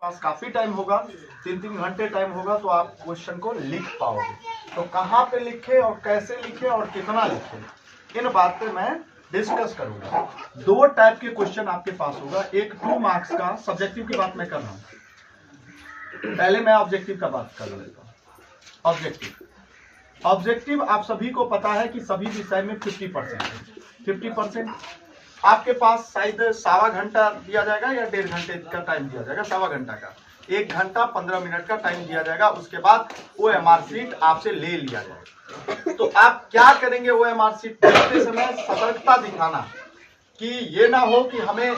पास काफी टाइम होगा, 3-3 घंटे टाइम होगा, तो आप क्वेश्चन को लिख पाओगे। तो कहाँ पे लिखे और कैसे लिखे और कितना लिखे, इन बात पे मैं डिस्कस करूंगा। 2 टाइप के क्वेश्चन आपके पास होगा। एक 2 मार्क्स का, सब्जेक्टिव की बात मैं कर रहा हूँ, पहले मैं ऑब्जेक्टिव का बात कर लेता हूँ। ऑब्जेक्टिव आप सभी को पता है कि सभी विषय में 50% है। 50% आपके पास शायद 1.25 घंटा दिया जाएगा या 1.5 घंटे का टाइम दिया जाएगा। 1.25 घंटा का 1 घंटा 15 मिनट का टाइम दिया जाएगा। उसके बाद OMR शीट आपसे ले लिया जाएगा। तो आप क्या करेंगे, OMR शीट लिखते समय सतर्कता दिखाना कि ये ना हो कि हमें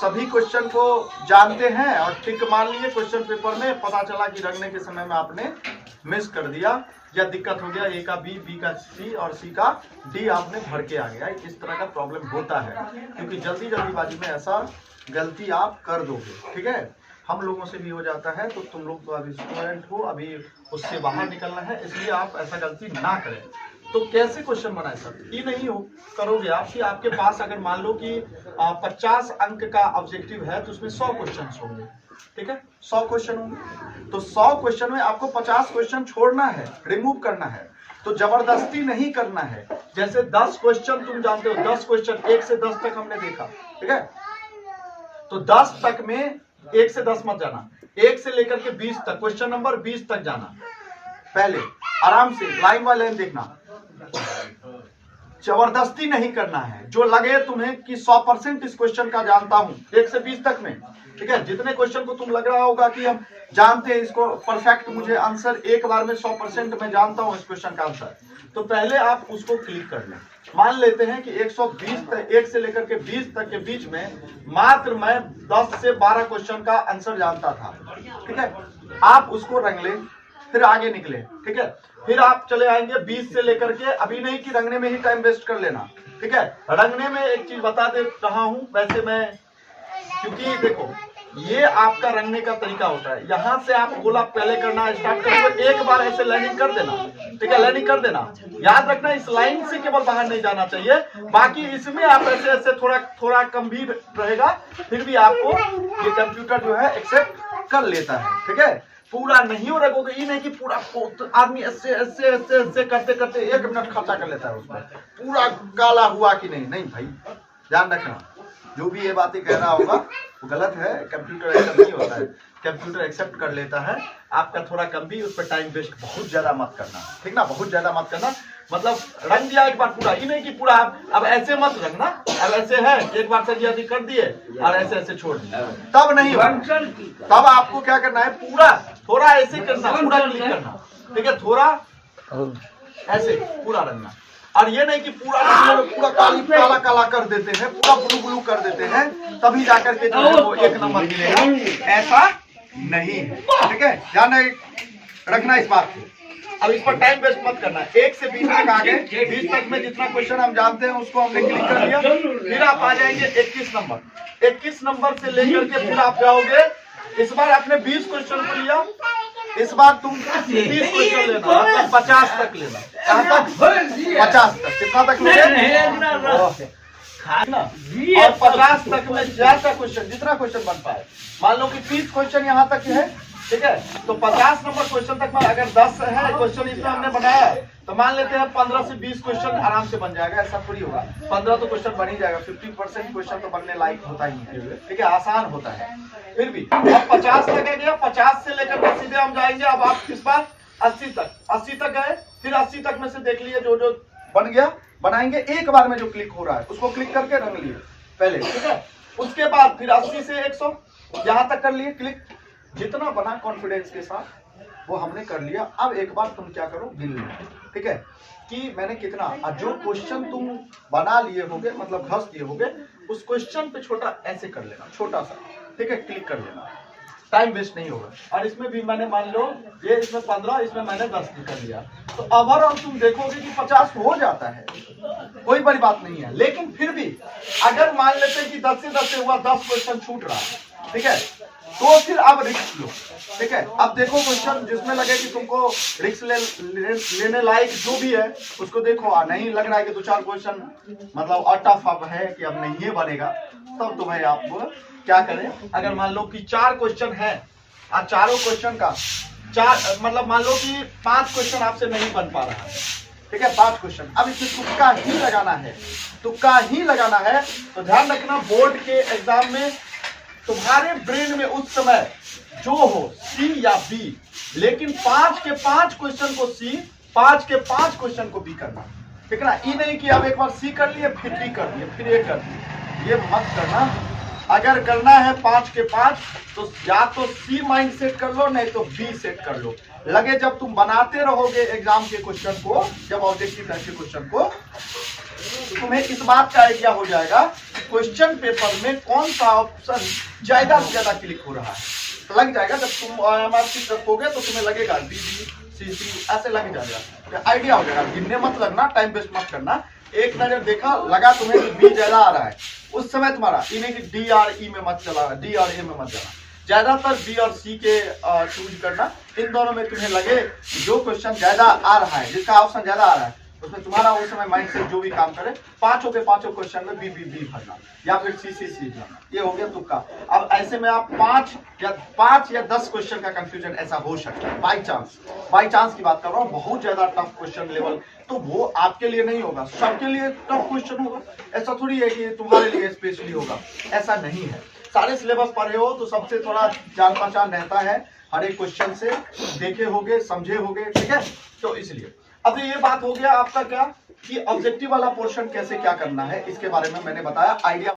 सभी क्वेश्चन को जानते हैं और टिक मान लिए क्वेश्चन पेपर में, पता चला कि रखने के समय में आपने मिस कर दिया या दिक्कत हो गया, A का B, B का C और C का D आपने भर के आ गया। इस तरह का प्रॉब्लम होता है क्योंकि जल्दीबाजी में ऐसा गलती आप कर दोगे। ठीक है, हम लोगों से भी हो जाता है। तो तुम लोग तो अभी स्टूडेंट हो, अभी उससे बाहर निकलना है, इसलिए आप ऐसा गलती ना करें। तो कैसे क्वेश्चन बनाए सर, ये नहीं हो करोगे आप कि आपके पास अगर मान लो कि 50 अंक का ऑब्जेक्टिव है तो उसमें 100 क्वेश्चन होंगे। ठीक है, 100 क्वेश्चन होंगे, तो 100 क्वेश्चन में आपको 50 क्वेश्चन छोड़ना है, रिमूव करना है। तो जबरदस्ती नहीं करना है। जैसे 10 क्वेश्चन तुम जानते हो, 10 क्वेश्चन 1 से 10 तक हमने देखा। ठीक है, तो 10 तक में 1 से 10 मत जाना, 1 से लेकर के 20 तक, क्वेश्चन नंबर 20 तक जाना। पहले आराम से लाइन बाय लाइन देखना, जबरदस्ती नहीं करना है। जो लगे तुम्हें कि 100% इस क्वेश्चन का जानता हूं 1 से 20 तक में, ठीक है, जितने क्वेश्चन को तुम लग रहा होगा कि हम जानते हैं इसको परफेक्ट, मुझे आंसर एक बार में 100% मैं जानता हूं इस क्वेश्चन का आंसर, तो पहले आप उसको क्लिक कर लें। मान लेते हैं कि 120 तक, 1 से लेकर के 20 तक के बीच में मात्र मैं 10 से 12 क्वेश्चन का आंसर जानता था। ठीक है, आप उसको रंग लें, फिर आगे निकले। ठीक है, फिर आप चले आएंगे 20 से लेकर के, अभी नहीं कि रंगने में ही टाइम वेस्ट कर लेना। ठीक है, रंगने में एक चीज बता दे रहा हूं वैसे मैं, क्योंकि देखो ये आपका रंगने का तरीका होता है। यहां से आप गोला पहले करना स्टार्ट करोगे, एक बार ऐसे लाइनिंग कर देना। ठीक है, लाइनिंग कर देना, याद रखना इस लाइन से केवल बाहर नहीं जाना चाहिए, बाकी इसमें आप ऐसे ऐसे थोड़ा गंभीर रहेगा, फिर भी आपको ये कंप्यूटर जो है एक्सेप्ट कर लेता है। ठीक है, पूरा नहीं हो रखोगे, ये नहीं कि पूरा आदमी ऐसे ऐसे ऐसे ऐसे करते करते 1 मिनट खर्चा कर लेता है उसमें, पूरा काला हुआ कि नहीं। नहीं भाई, ध्यान रखना, जो भी ये बातें कह रहा होगा वो गलत है। कंप्यूटर ऐसा नहीं होता है, कंप्यूटर एक्सेप्ट कर लेता है। आपका थोड़ा कम भी, उस पर टाइम वेस्ट बहुत ज्यादा मत करना। ठीक ना, बहुत ज्यादा मत करना। मतलब रंग दिया एक बार पूरा, ये नहीं कि पूरा अब ऐसे मत रखना, अब ऐसे है एक बार सजी आदि कर दिए और ऐसे ऐसे छोड़ दिए, तब नहीं होगा। तब आपको क्या करना है, पूरा थोड़ा ऐसे करना, पूरा क्लिक करना। ठीक है, थोड़ा ऐसे पूरा रंगना, और ये नहीं कि पूरा काला काला कर देते हैं, पूरा ब्लू कर देते हैं, तभी जाकर के जो है वो 1 नंबर मिलेगा, ऐसा नहीं है। ठीक है, ध्यान रखना इस बात को। अब इस पर टाइम वेस्ट मत करना। 1 से 20 तक आगे, 20 तक में जितना क्वेश्चन हम जानते हैं उसको हमने क्लिक कर लिया। फिर आप आ जाएंगे 21 नंबर। 21 नंबर से लेकर के फिर आप जाओगे, इस बार आपने 20 क्वेश्चन को लिया, इस बार तुम 30 क्वेश्चन लेना, मतलब 50 तक लेना। कहाँ तक? 50 तक। कितना तक लोगे? और 50 तक में ज्यादा क्वेश्चन, जितना क्वेश्चन बन पाए। मान लो कि 30 क्वेश्चन यहाँ तक है। ठीक है, तो 50 नंबर क्वेश्चन तक में अगर 10 है क्वेश्चन इसमें हमने बनाया है, तो मान लेते हैं 15 से 20 क्वेश्चन आराम से बन जाएगा। ऐसा थोड़ी होगा, 15 तो क्वेश्चन बन ही जाएगा। 50% क्वेश्चन तो बनने लायक होता ही है। ठीक है, आसान होता है। फिर भी अब 50 तक आ गया, 50 से लेकर के सीधे हम जाएंगे। अब आप इस बार 80 तक गए, फिर 80 तक में से देख लिए जो जो बन गया, बनाएंगे एक बार में। जो क्लिक हो रहा है उसको क्लिक करके रंग लिए पहले। ठीक है, उसके बाद फिर 80 से 100 यहाँ तक कर लिए क्लिक। जितना बना कॉन्फिडेंस के साथ वो हमने कर लिया। अब एक बार तुम क्या करो, गिन लो। ठीक है, कि मैंने कितना, और जो क्वेश्चन तुम बना लिए होगे, मतलब घस दिए होगे, उस क्वेश्चन पे छोटा ऐसे कर लेना, छोटा सा। ठीक है, क्लिक कर लेना, टाइम वेस्ट नहीं होगा। और इसमें भी मैंने मान लो ये इसमें 15, इसमें मैंने 10 कर लिया, तो ओवरऑल तुम देखोगे कि 50 हो जाता है, कोई बड़ी बात नहीं है। लेकिन फिर भी अगर मान लेते हैं कि 10 से 10 से हुआ, 10 क्वेश्चन छूट रहा है, ठीक है, तो फिर अब रिस्क लो। ठीक है, अब देखो क्वेश्चन जिसमें लगे कि तुमको रिस्क लेने लायक जो भी है उसको देखो। नहीं लग रहा है कि 2-4 क्वेश्चन मतलब टफ अब है कि अब नहीं बनेगा, तब तो भाई आप क्या करें, अगर मान लो कि 4 क्वेश्चन है आज चारों क्वेश्चन का चार मतलब मान लो कि 5 क्वेश्चन आपसे नहीं बन पा रहा है, ठीक है, 5 क्वेश्चन, अब इसमें तुक्का ही लगाना है, तुक्का ही लगाना है। तो ध्यान रखना बोर्ड के एग्जाम में तुम्हारे ब्रेन में उस समय जो हो सी या बी, लेकिन 5 के 5 क्वेश्चन को सी, 5 के 5 क्वेश्चन को बी करना, ठीक है ना। ये नहीं कि अब एक बार सी कर लिए फिर बी कर लिए फिर ए कर लिए, ये मत करना। अगर करना है 5 के 5 तो या तो सी माइंड सेट कर लो, नहीं तो बी सेट कर लो। लगे जब तुम बनाते रहोगे एग्जाम के क्वेश्चन को, जब ऑब्जेक्टिव टाइप के क्वेश्चन को, तो तुम्हें इस बात का आइडिया हो जाएगा कि क्वेश्चन पेपर में कौन सा ऑप्शन ज्यादा से ज्यादा क्लिक हो रहा है, तो लग जाएगा। जब तुम MRC रखोगे तो तुम्हें लगेगा बी सी सी ऐसे लग जाएगा, आइडिया हो जाएगा। गिनने मत लगना, टाइम वेस्ट मत करना। एक नजर देखा लगा तुम्हें कि बी ज्यादा आ रहा है, उस समय तुम्हारा इन्हें कि डी और ई में मत चला, डी और ए में मत जाना, ज्यादातर बी और सी के चूज करना। इन दोनों में तुम्हें लगे जो क्वेश्चन ज्यादा आ रहा है, जिसका ऑप्शन ज्यादा आ रहा है, उसमें तुम्हारा उस समय माइंड से जो भी काम करे, 5 के 5 क्वेश्चन में बी भरना या फिर सी भरना, ये हो गया तुक्का। अब ऐसे में आप 5 या 10 क्वेश्चन का कंफ्यूजन ऐसा हो सकता है, बाई चांस की बात कर रहा हूँ। बहुत ज्यादा टफ क्वेश्चन लेवल तो वो आपके लिए नहीं होगा, सबके लिए टफ क्वेश्चन होगा। ऐसा थोड़ी है कि तुम्हारे लिए स्पेशली होगा, ऐसा नहीं है। सारे सिलेबस पढ़े हो तो सबसे थोड़ा जान पहचान रहता है, हर एक क्वेश्चन से देखे होगे, समझे होगे, ठीक है। तो इसलिए अब ये बात हो गया आपका क्या कि ऑब्जेक्टिव वाला पोर्शन कैसे क्या करना है, इसके बारे में मैंने बताया, आइडिया